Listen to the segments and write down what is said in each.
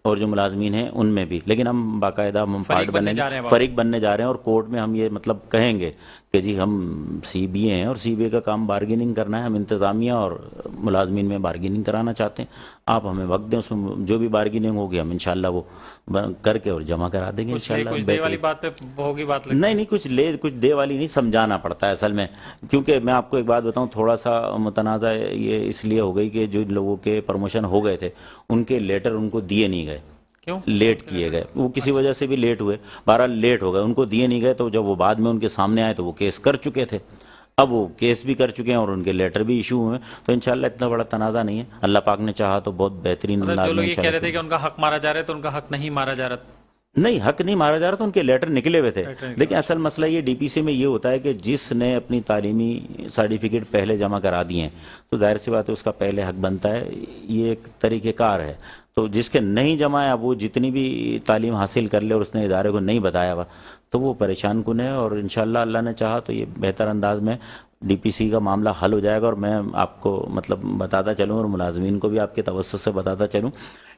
اور جو ملازمین ہیں ان میں بھی، لیکن ہم باقاعدہ ہم پارٹ بنیں گے، فریق بننے جا رہے ہیں، اور کورٹ میں ہم یہ مطلب کہیں گے کہ جی ہم سی بی اے ہیں اور سی بی اے کا کام بارگیننگ کرنا ہے، ہم انتظامیہ اور ملازمین میں بارگیننگ کرانا چاہتے ہیں، آپ ہمیں وقت دیں، اس میں جو بھی بارگیننگ ہوگی ہم انشاءاللہ وہ کر کے اور جمع کرا دیں گے انشاءاللہ۔ کچھ دے والی بات پہ ہوگی بات؟ نہیں نہیں، کچھ دے والی نہیں، سمجھانا پڑتا ہے اصل میں، کیونکہ میں آپ کو ایک بات بتاؤں، تھوڑا سا متنازع یہ اس لیے ہو گئی کہ جو لوگوں کے پروموشن ہو گئے تھے ان کے لیٹر ان کو دیے نہیں گئے، کیوں لیٹ کیے گئے، وہ کسی وجہ سے بھی لیٹ ہوئے، بہرحال لیٹ ہو گئے، ان کو دیے نہیں گئے، تو جب وہ بعد میں ان کے سامنے آئے تو وہ کیس کر چکے تھے، اب وہ کیس بھی کر چکے ہیں اور ان کے لیٹر بھی ایشو ہوئے، تو انشاءاللہ اتنا بڑا تنازع نہیں ہے، اللہ پاک نے چاہا تو بہت بہترین انداز جو لوگ میں یہ کہہ رہے تھے انشاءاللہ۔ کہ ان کا حق مارا جا رہا ہے تو ان کا حق نہیں مارا جا رہا؟ نہیں، حق نہیں مارا جا رہا، تو ان کے لیٹر نکلے ہوئے تھے۔ دیکھیں اصل مسئلہ یہ ڈی پی سی میں یہ ہوتا ہے کہ جس نے اپنی تعلیمی سرٹیفکیٹ پہلے جمع کرا دیے ہیں تو ظاہر سی بات ہے اس کا پہلے حق بنتا ہے، یہ ایک طریقہ کار ہے، تو جس کے نہیں جمع ہے، اب وہ جتنی بھی تعلیم حاصل کر لے اور اس نے ادارے کو نہیں بتایا ہوا تو وہ پریشان کن ہے، اور انشاءاللہ اللہ نے چاہا تو یہ بہتر انداز میں ڈی پی سی کا معاملہ حل ہو جائے گا، اور میں آپ کو مطلب بتاتا چلوں اور ملازمین کو بھی آپ کے توسط سے بتاتا چلوں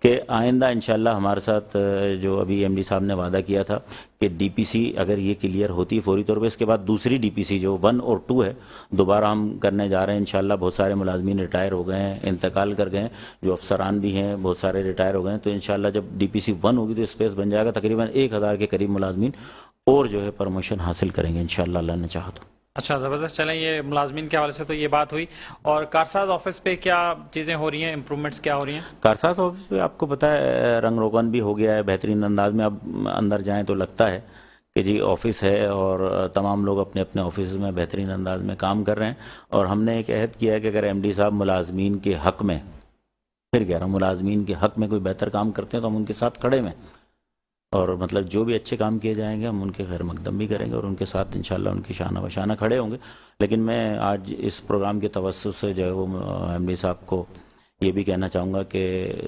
کہ آئندہ انشاءاللہ ہمارے ساتھ جو ابھی ایم ڈی صاحب نے وعدہ کیا تھا کہ ڈی پی سی اگر یہ کلیئر ہوتی ہے فوری طور پہ، اس کے بعد دوسری ڈی پی سی جو 1 اور 2 ہے دوبارہ ہم کرنے جا رہے ہیں انشاءاللہ۔ بہت سارے ملازمین ریٹائر ہو گئے ہیں، انتقال کر گئے ہیں، جو افسران بھی ہیں بہت سارے ریٹائر ہو گئے ہیں، تو انشاءاللہ جب ڈی پی سی 1 ہوگی تو اسپیس بن جائے گا، تقریباً 1000 کے قریب ملازمین اور جو ہے پروموشن حاصل کریں گے انشاءاللہ اللہ نے چاہا تو۔ اچھا، زبردست۔ چلیں، یہ ملازمین کے حوالے سے تو یہ بات ہوئی، اور کارساز آفس پہ کیا چیزیں ہو رہی ہیں، امپرومنٹس کیا ہو رہی ہیں؟ کارساز آفس پہ آپ کو پتہ ہے رنگ روغن بھی ہو گیا ہے بہترین انداز میں، اب اندر جائیں تو لگتا ہے کہ جی آفس ہے اور تمام لوگ اپنے اپنے آفس میں بہترین انداز میں کام کر رہے ہیں، اور ہم نے ایک عہد کیا ہے کہ اگر ایم ڈی صاحب ملازمین کے حق میں، پھر کہہ رہا ہوں ملازمین کے حق میں کوئی بہتر کام کرتے ہیں تو ہم ان کے ساتھ کھڑے ہیں، اور مطلب جو بھی اچھے کام کیے جائیں گے ہم ان کے خیر مقدم بھی کریں گے اور ان کے ساتھ انشاءاللہ ان کی شانہ بشانہ کھڑے ہوں گے۔ لیکن میں آج اس پروگرام کے توسط سے جو ہے وہ ایم ڈی صاحب کو یہ بھی کہنا چاہوں گا کہ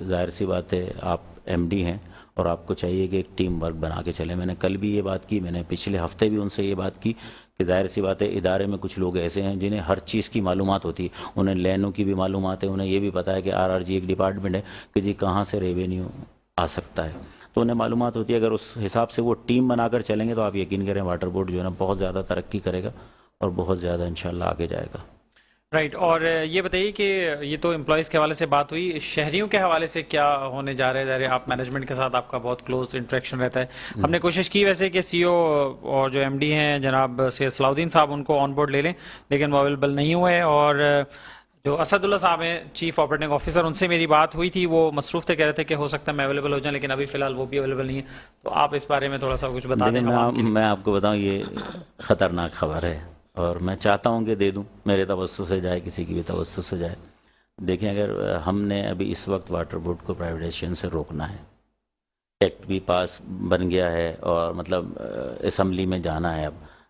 ظاہر سی بات ہے آپ ایم ڈی ہیں اور آپ کو چاہیے کہ ایک ٹیم ورک بنا کے چلیں۔ میں نے کل بھی یہ بات کی، میں نے پچھلے ہفتے بھی ان سے یہ بات کی کہ ظاہر سی بات ہے ادارے میں کچھ لوگ ایسے ہیں جنہیں ہر چیز کی معلومات ہوتی ہے، انہیں لینوں کی بھی معلومات ہے، انہیں یہ بھی پتہ ہے کہ آر آر جی ایک ڈپارٹمنٹ ہے کہ جی کہاں سے ریونیو آ سکتا ہے، تو انہیں معلومات ہوتی ہے۔ اگر اس حساب سے وہ ٹیم بنا کر چلیں گے تو آپ یقین کریں واٹر بورڈ جو ہے نا بہت زیادہ ترقی کرے گا اور بہت زیادہ انشاءاللہ آگے جائے گا۔ رائٹ، اور یہ بتائیے کہ یہ تو امپلائیز کے حوالے سے بات ہوئی، شہریوں کے حوالے سے کیا ہونے جا رہا ہے؟ ظاہر ہے آپ مینجمنٹ کے ساتھ آپ کا بہت کلوز انٹریکشن رہتا ہے، ہم نے کوشش کی ویسے کہ سی او اور جو ایم ڈی ہیں جناب سید صلاح الدین صاحب ان کو آن بورڈ لے لیں، لیکن وہ اویلیبل نہیں ہوئے، اور جو اسد اللہ صاحب ہیں چیف آپریٹنگ آفیسر، ان سے میری بات ہوئی تھی، وہ مصروف تھے، کہہ رہے تھے کہ ہو سکتا ہے میں اویلیبل ہو جائیں، لیکن ابھی فی الحال وہ بھی اویلیبل نہیں ہے، تو آپ اس بارے میں تھوڑا سا کچھ بتا دیں عوام کے لیے۔ میں آپ کو بتاؤں یہ خطرناک خبر ہے اور میں چاہتا ہوں کہ دے دوں، میرے توسط سے جائے کسی کی بھی توسط سے جائے۔ دیکھیں اگر ہم نے ابھی اس وقت واٹر بورڈ کو پرائیویٹائزیشن سے روکنا ہے، ایکٹ بھی پاس بن گیا ہے اور مطلب اسمبلی میں جانا ہے،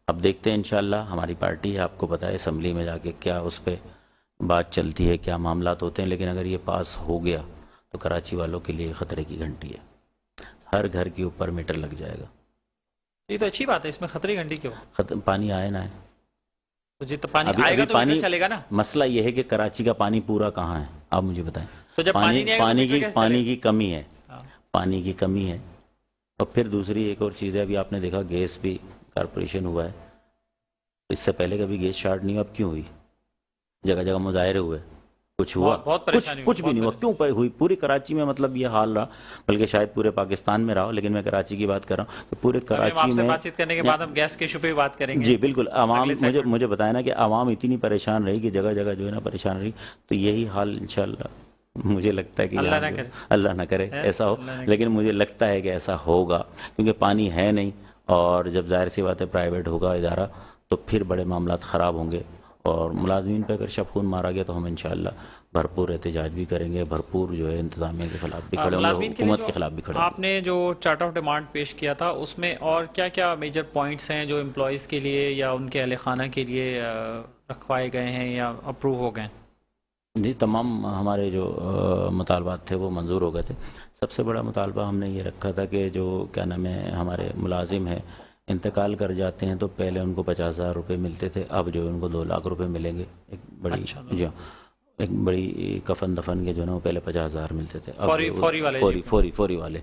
اب دیکھتے ہیں انشاءاللہ، ہماری پارٹی ہے آپ کو پتہ ہے اسمبلی میں جا کے کیا اس پہ بات چلتی ہے، کیا معاملات ہوتے ہیں، لیکن اگر یہ پاس ہو گیا تو کراچی والوں کے لیے خطرے کی گھنٹی ہے، ہر گھر کے اوپر میٹر لگ جائے گا۔ یہ تو اچھی بات ہے، اس میں خطرے کی گھنٹی کیوں؟ پانی آئے نہ ہے، جی تو پانی آئے گا تو میٹر چلے گا نا۔ مسئلہ یہ ہے کہ کراچی کا پانی پورا کہاں ہے آپ مجھے بتائیں، تو جب پانی نہیں آئے گا تو میٹر کیسے چلے گا؟ پانی کی کمی ہے، پانی کی کمی ہے، اور پھر دوسری ایک اور چیز ہے، ابھی آپ نے دیکھا گیس بھی کارپوریشن ہوا ہے، اس سے پہلے کبھی گیس شارٹ نہیں ہوا، اب کیوں ہوئی؟ جگہ جگہ مظاہرے ہوئے، کچھ ہوا؟ کچھ بھی نہیں ہوا، کیوں ہوئی؟ پوری کراچی میں مطلب یہ حال رہا، بلکہ شاید پورے پاکستان میں رہا، لیکن میں کراچی کی بات کر رہا ہوں کہ پورے کراچی میں بات چیت کرنے کے بعد ہم گیس کے ایشو پہ بھی بات کریں گے۔ جی بالکل، عوام مجھے بتایا نا کہ عوام اتنی پریشان رہی کہ جگہ جگہ جو ہے نا پریشان رہی، تو یہی حال انشاءاللہ مجھے لگتا ہے کہ اللہ نہ کرے ایسا ہو، لیکن مجھے لگتا ہے کہ ایسا ہوگا، کیونکہ پانی ہے نہیں، اور جب ظاہر سی بات ہے پرائیویٹ ہوگا ادارہ تو پھر بڑے معاملات خراب ہوں گے، اور ملازمین پہ اگر شب خون مارا گیا تو ہم انشاءاللہ بھرپور احتجاج بھی کریں گے، بھرپور جو ہے انتظامیہ کے خلاف بھی کھڑے ہوں گے، حکومت کے خلاف بھی کھڑے ہوں گے۔ آپ نے جو چارٹ آف ڈیمانڈ پیش کیا تھا اس میں اور کیا کیا میجر پوائنٹس ہیں جو امپلائیز کے لیے یا ان کے اہل خانہ کے لیے رکھوائے گئے ہیں یا اپروو ہو گئے؟ جی تمام ہمارے جو مطالبات تھے وہ منظور ہو گئے تھے۔ سب سے بڑا مطالبہ ہم نے یہ رکھا تھا کہ جو کیا نام ہے ہمارے ملازم ہیں انتقال کر جاتے ہیں تو پہلے ان کو 50,000 روپے ملتے تھے، اب جو ان کو 2 لاکھ روپے ملیں گے، ایک بڑی جی ایک بڑی کفن دفن کے جو ہے نا وہ پہلے 50,000 ملتے تھے، اب فوری والے فوری والے،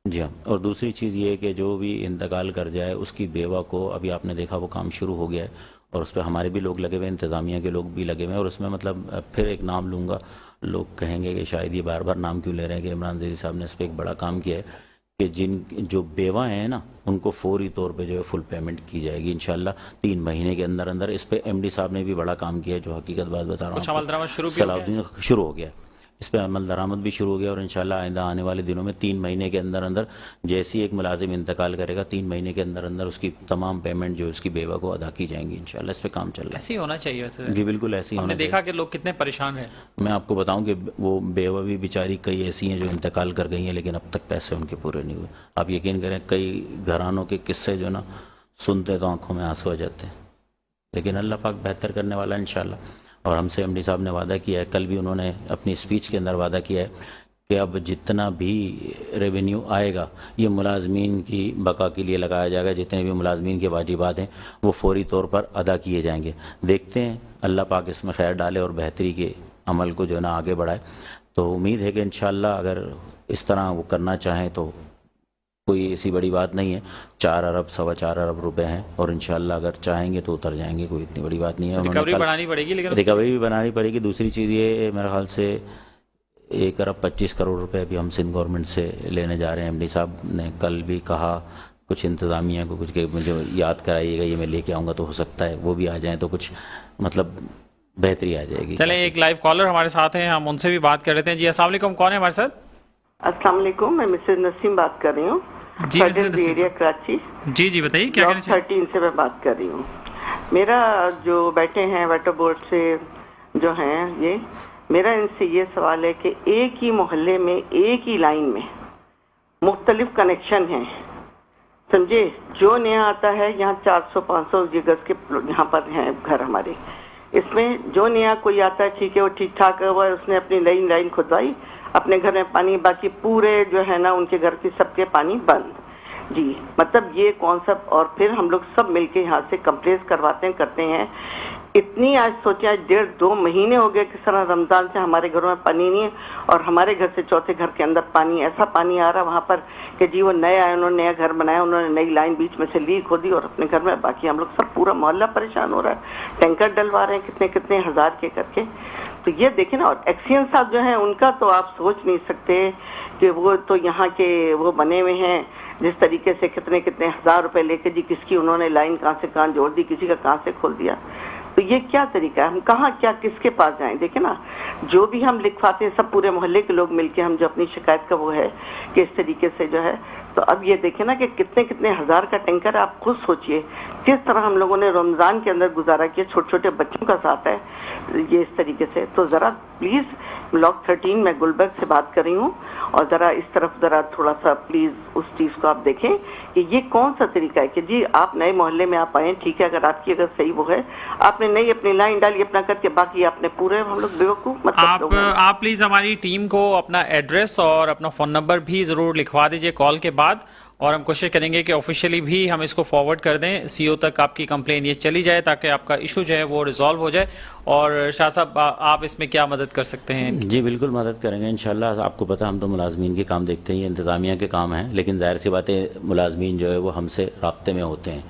جی ہاں. اور دوسری چیز یہ ہے کہ جو بھی انتقال کر جائے اس کی بیوہ کو، ابھی آپ نے دیکھا وہ کام شروع ہو گیا ہے اور اس پہ ہمارے بھی لوگ لگے ہوئے ہیں، انتظامیہ کے لوگ بھی لگے ہوئے ہیں. اور اس میں مطلب پھر ایک نام لوں گا، لوگ کہیں گے کہ شاید یہ بار بار نام کیوں لے رہے ہیں، کہ عمران زیری صاحب نے اس پہ ایک بڑا کام کیا ہے کہ جو بیوہ ہیں نا ان کو فوری طور پہ جو ہے فل پیمنٹ کی جائے گی انشاءاللہ 3 مہینے کے اندر اندر. اس پہ ایم ڈی صاحب نے بھی بڑا کام کیا ہے، جو حقیقت بات بتا رہا ہوں کچھ عمل درآمد شروع بھی ہو صلاح گیا ہے؟ الدین شروع ہو گیا ہے، اس پہ عمل درآمد بھی شروع ہو گیا. اور انشاءاللہ آئندہ آنے والے دنوں میں 3 مہینے کے اندر اندر جیسی ایک ملازم انتقال کرے گا 3 مہینے کے اندر اندر اس کی تمام پیمنٹ جو اس کی بیوہ کو ادا کی جائیں گی انشاءاللہ. اس پہ کام چل رہا ایسے ہی ہونا چاہیے ویسے. ہے. جی بالکل ایسے ہی ہم ہونا نے چاہیے. دیکھا کہ لوگ کتنے پریشان ہیں. میں آپ کو بتاؤں کہ وہ بیوہ بھی بیچاری کئی ایسی ہیں جو انتقال کر گئی ہیں لیکن اب تک پیسے ان کے پورے نہیں ہوئے. آپ یقین کریں کئی گھرانوں کے قصے جو نا سنتے تو آنکھوں میں آنسو آ جاتے ہیں، لیکن اللہ پاک بہتر کرنے والا انشاءاللہ. اور ہم سے ایم ڈی صاحب نے وعدہ کیا ہے، کل بھی انہوں نے اپنی اسپیچ کے اندر وعدہ کیا ہے کہ اب جتنا بھی ریونیو آئے گا یہ ملازمین کی بقا کے لیے لگایا جائے گا. جتنے بھی ملازمین کے واجبات ہیں وہ فوری طور پر ادا کیے جائیں گے. دیکھتے ہیں اللہ پاک اس میں خیر ڈالے اور بہتری کے عمل کو جو ہے نا آگے بڑھائے. تو امید ہے کہ انشاءاللہ اگر اس طرح وہ کرنا چاہیں تو کوئی ایسی بڑی بات نہیں ہے. 4 ارب 4.25 ارب روپے ہیں اور انشاءاللہ اگر چاہیں گے تو اتر جائیں گے، کوئی اتنی بڑی بات نہیں ہے. ریکوری بڑھانی پڑے گی، لیکن ریکوری بھی بنانی پڑے گی. دوسری چیز یہ میرے خیال سے 1 ارب 25 کروڑ روپے ابھی ہم سندھ گورنمنٹ سے لینے جا رہے ہیں. ایم ڈی صاحب نے کل بھی کہا کچھ انتظامیہ کو کچھ کہ مجھے یاد کرائیے گا، یہ میں لے کے آؤں گا، تو ہو سکتا ہے وہ بھی آ جائیں تو کچھ مطلب بہتری آ جائے گی. چلیں ایک لائیو کالر ہمارے ساتھ ہیں، ہم ان سے بھی بات کر لیتے ہیں. جی السلام علیکم، کون ہے ہمارے ساتھ؟ السلام علیکم، میں مسز نسیم بات کر رہی ہوں، جی مسز نسیم ایریا کراچی. جی بتائیے کیا کہنا چاہیے. 13 سے میں بات کر رہی ہوں. میرا جو بیٹے ہیں واٹر بورڈ سے جو ہیں یہ میرا ان سے یہ سوال ہے کہ ایک ہی محلے میں ایک ہی لائن میں مختلف کنیکشن ہیں، سمجھے؟ جو نیا آتا ہے یہاں 400-500 گز کے یہاں پر ہیں گھر ہمارے، اس میں جو نیا کوئی آتا ہے ٹھیک ہے وہ ٹھیک ٹھاک ہوا ہے، اس نے اپنی لائن کھدوائی، اپنے گھر میں پانی، باقی پورے جو ہے نا ان کے گھر کی سب کے پانی بند. جی مطلب یہ کانسیپٹ، اور پھر ہم لوگ سب مل کے یہاں سے کمپلیٹ کرتے ہیں. اتنی آج سوچا 1.5-2 مہینے ہو گئے کس طرح رمضان سے ہمارے گھروں میں پانی نہیں ہے، اور ہمارے گھر سے چوتھے گھر کے اندر پانی، ایسا پانی آ رہا وہاں پر کہ جی وہ نئے آئے، انہوں نے نیا گھر بنایا، انہوں نے نئی لائن بیچ میں سے لی کھودی اور اپنے گھر میں، باقی ہم لوگ سب پورا محلہ پریشان ہو رہا ہے. ٹینکر ڈلوا رہے ہیں کتنے ہزار کے کر کے. تو یہ دیکھیں نا، اور ایکسین صاحب جو ہیں ان کا تو آپ سوچ نہیں سکتے کہ وہ تو یہاں کے وہ بنے ہوئے ہیں جس طریقے سے کتنے ہزار روپے لے کے جی کس کی انہوں نے لائن کہاں سے کہاں جوڑ دی، کسی کا کہاں سے کھول دیا. تو یہ کیا طریقہ ہے؟ ہم کہاں کیا کس کے پاس جائیں؟ دیکھیں نا، جو بھی ہم لکھواتے ہیں سب پورے محلے کے لوگ مل کے ہم جو اپنی شکایت کا وہ ہے کہ اس طریقے سے جو ہے، تو اب یہ دیکھیں نا کہ کتنے ہزار کا ٹینکر. آپ خود سوچئے کس طرح ہم لوگوں نے رمضان کے اندر گزارا کیا، چھوٹے بچوں کا ساتھ ہے یہ اس طریقے سے. تو ذرا پلیز بلاک 13 میں گلبرگ سے بات کر رہی ہوں، اور ذرا اس طرف ذرا تھوڑا سا پلیز اس چیز کو آپ دیکھیں کہ یہ کون سا طریقہ ہے کہ جی آپ نئے محلے میں آپ آئیں، ٹھیک ہے، اگر آپ کی اگر صحیح وہ ہے آپ نے نئی اپنی لائن ڈالی اپنا کر کے، باقی آپ نے پورے ہم لوگ بیوقوف مطلب. آپ پلیز ہماری ٹیم کو اپنا ایڈریس اور اپنا فون نمبر بھی ضرور لکھوا دیجئے کال کے بعد، اور ہم کوشش کریں گے کہ آفیشیلی بھی ہم اس کو فارورڈ کر دیں، سی او تک آپ کی کمپلین یہ چلی جائے تاکہ آپ کا ایشو جو ہے وہ ریزالو ہو جائے. اور شاہ صاحب آپ اس میں کیا مدد کر سکتے ہیں؟ جی بالکل مدد کریں گے انشاءاللہ. آپ کو پتہ ہم تو ملازمین کے کام دیکھتے ہیں، یہ انتظامیہ کے کام ہیں، لیکن ظاہر سی بات ہے ملازمین جو ہے وہ ہم سے رابطے میں ہوتے ہیں،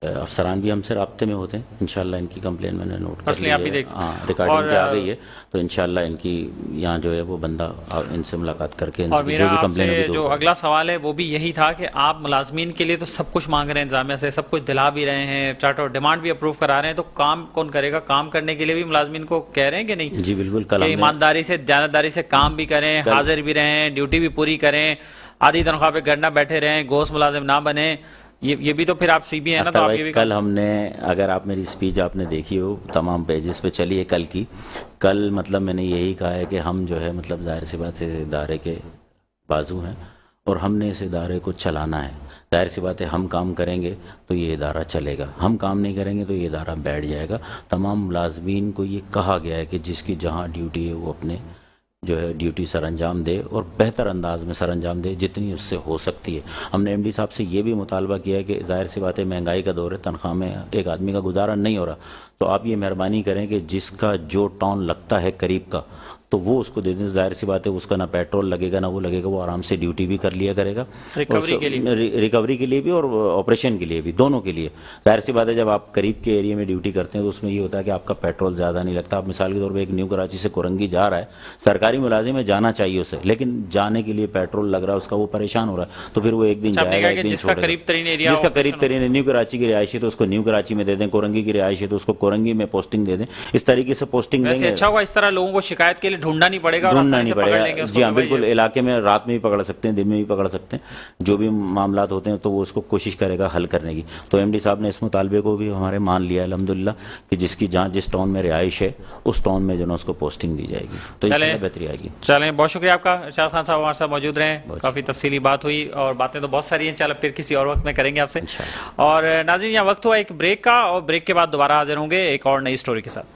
افسران بھی ہم سے رابطے میں ہوتے ہیں. انشاءاللہ ان کی کمپلین میں نے نوٹ کر لی ہے، ہاں ریکارڈنگ پہ آ گئی ہے، تو انشاءاللہ ان کی یہاں جو ہے وہ بندہ ان سے ملاقات کر کے اور میرا آپ سے جو اگلا سوال ہے وہ بھی یہی تھا کہ آپ ملازمین کے لیے تو سب کچھ مانگ رہے ہیں، انتظامیہ سے سب کچھ دلا بھی رہے ہیں، چارٹر ڈیمانڈ بھی اپروو کرا رہے ہیں، تو کام کون کرے گا؟ کام کرنے کے لیے بھی ملازمین کو کہہ رہے ہیں کہ نہیں؟ جی بالکل، کہ ایمانداری سے دیانتداری سے کام بھی کریں، حاضر بھی رہیں، ڈیوٹی بھی پوری کریں، آدھی تنخواہ پہ گھر نہ بیٹھے رہیں، گوشت ملازم نہ بنے. یہ بھی تو پھر آپ سی بی ہیں نا، تو آپ یہ بھی. کل ہم نے، اگر آپ میری اسپیچ آپ نے دیکھی ہو تمام پیجز پہ چلی ہے کل کی، کل مطلب میں نے یہی کہا ہے کہ ہم جو ہے مطلب ظاہر سی بات ہے اس ادارے کے بازو ہیں اور ہم نے اس ادارے کو چلانا ہے. ظاہر سی بات ہے ہم کام کریں گے تو یہ ادارہ چلے گا، ہم کام نہیں کریں گے تو یہ ادارہ بیٹھ جائے گا. تمام ملازمین کو یہ کہا گیا ہے کہ جس کی جہاں ڈیوٹی ہے وہ اپنے جو ہے ڈیوٹی سر انجام دے اور بہتر انداز میں سر انجام دے جتنی اس سے ہو سکتی ہے. ہم نے ایم ڈی صاحب سے یہ بھی مطالبہ کیا ہے کہ ظاہر سی بات ہے مہنگائی کا دور ہے, تنخواہ میں ایک آدمی کا گزارا نہیں ہو رہا, تو آپ یہ مہربانی کریں کہ جس کا جو ٹاؤن لگتا ہے قریب کا تو وہ اس کو دے دیں. ظاہر سی بات ہے اس کا نہ پیٹرول لگے گا نہ وہ لگے گا, وہ آرام سے ڈیوٹی بھی کر لیا کرے گا, ریکوری کے لیے بھی اور آپریشن کے لیے بھی, دونوں کے لیے. ظاہر سی بات ہے جب آپ قریب کے ایریا میں ڈیوٹی کرتے ہیں تو اس میں یہ ہوتا ہے کہ آپ کا پیٹرول زیادہ نہیں لگتا. آپ مثال کے طور پہ ایک نیو کراچی سے کورنگی جا رہا ہے, سرکاری ملازم ہے, جانا چاہیے اسے, لیکن جانے کے لیے پیٹرول لگ رہا ہے اس کا, وہ پریشان ہو رہا ہے, تو پھر وہ ایک دن جائے گا, ایک دن چھوڑے گا. جس کا قریب ترین نیو کراچی کی رہائش ہے تو اس کو نیو کراچی میں دے دیں, کورنگی کی رہائش ہے تو اس کو کورنگی میں پوسٹنگ دے دیں. اس طریقے سے پوسٹنگ دیں گے. اچھا ہوگا, اس طرح لوگوں کو شکایت کے لیے ڈھونڈنا نہیں پڑے گا, ڈھونڈنا نہیں پڑے گا. جی ہاں بالکل, علاقے میں رات میں بھی پکڑ سکتے ہیں, دن میں بھی پکڑ سکتے ہیں, جو بھی معاملات ہوتے ہیں تو وہ اس کو کوشش کرے گا حل کرنے کی. تو ایم ڈی صاحب نے اس مطالبے کو بھی ہمارے مان لیا ہے الحمدللہ کہ جس کی جہاں جس ٹاؤن میں رہائش ہے اس ٹاؤن میں جو نا اس کو پوسٹنگ دی جائے گی, تو انشاءاللہ بہتری آئے گی. چلیں, بہت شکریہ آپ کا ارشاد خان صاحب, ہمارے ساتھ موجود رہے, کافی تفصیلی بات ہوئی اور باتیں تو بہت ساری ہیں. چلو پھر کسی اور وقت میں کریں گے آپ سے. اور ناظرین, یہاں وقت ہوا ایک بریک کا, اور بریک کے بعد دوبارہ حاضر ہوں گے ایک اور نئی اسٹوری کے ساتھ.